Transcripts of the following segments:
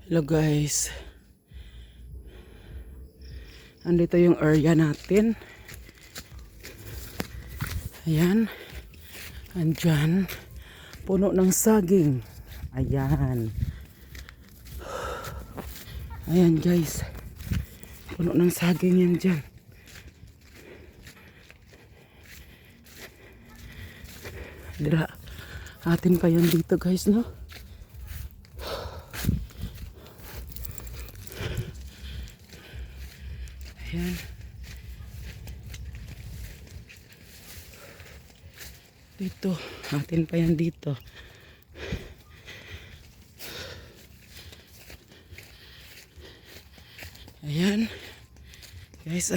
Hello guys, andito yung area natin. Ayan, andyan puno ng saging. Ayan, ayan guys, puno ng saging yan dyan. Dira atin pa yan dito guys, no? Ayan. Dito, atin pa yan dito. Ayan. Guys,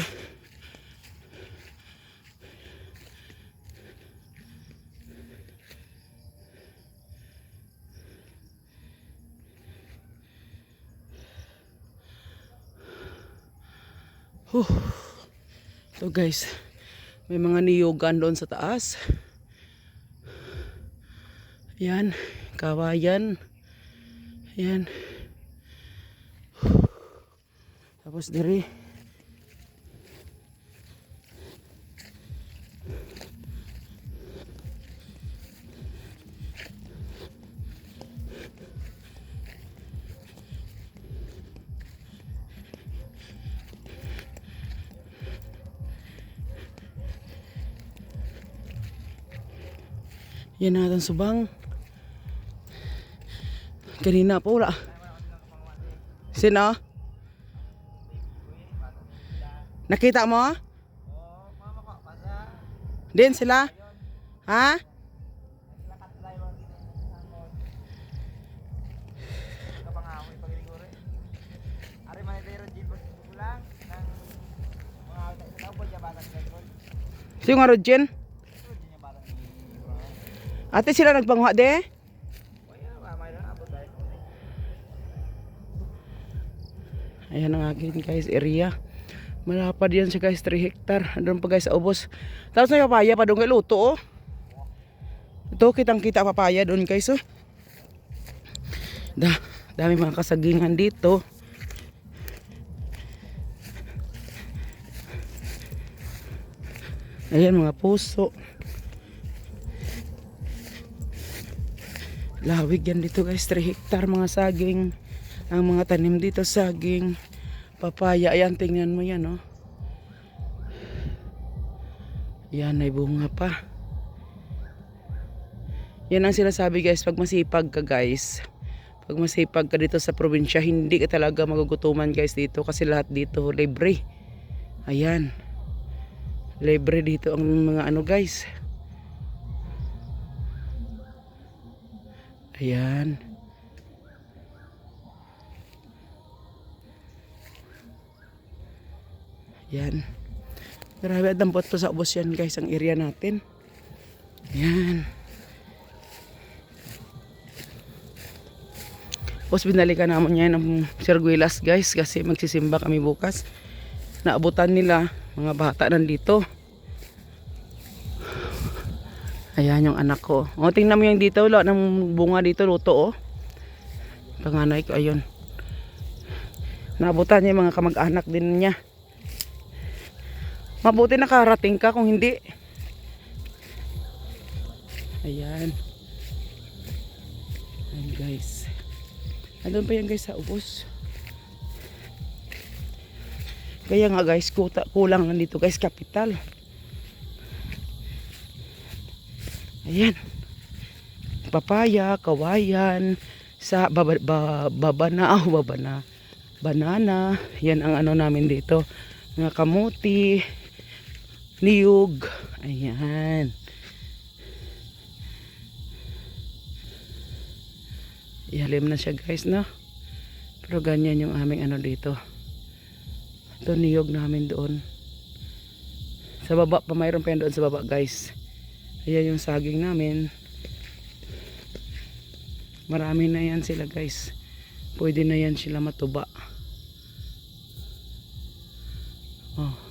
So guys, may mga niyugan doon sa taas. Ayan, kawayan. Ayan. Tapos diri. Yan natin subang. Kanina po wala. Sino? Nakita mo? Din sila? Ha? Sino nga Rodjen? Ate sila nagpanguha de? Ayan ang akin guys, area. Malapad yan siya guys, 3 hectare. Doon pa guys sa ubos. Tapos may papaya pa doon kay luto oh. Ito kitang kita papaya doon guys oh. Dami mga kasagingan dito. Ayan mga puso. Lawig yan dito guys, 3 hectare mga saging. Ang mga tanim dito saging, papaya. Ayan, tingnan mo yan oh. Yan, ay bunga pa. Yan ang sinasabi guys, pag masipag ka guys, pag masipag ka dito sa probinsya, hindi ka talaga magugutuman guys dito, kasi lahat dito libre. Ayan, libre dito ang mga ano guys. Ayan. Yan. Grabe, dampot to sa ubos yan guys, ang area natin. Yan. Tapos binalikan naman yan ng sirguilas guys, kasi magsisimba kami bukas. Naabutan nila, mga bata nandito. Ayan yung anak ko. O, tingnan mo yung dito, wala ng bunga dito, luto oh. Panganay ko, ayun. Naabutan niya yung mga kamag-anak din niya. Mabuti nakarating ka, kung hindi. Ayan. Ayan guys. Andun pa yan guys sa ubos. Kaya nga guys, kulang nandito guys, kapital. Ayan. Papaya, kawayan, sa banana. Yan ang ano namin dito. Mga kamuti, niyog. Ayan. Ilalim na siya guys, no? Pero ganyan yung aming ano dito. Ito niyog namin doon. Sa baba pa, mayroon pa yan doon sa baba guys. Ayan yung saging namin. Marami na yan sila guys. Pwede na yan sila matuba. Oh.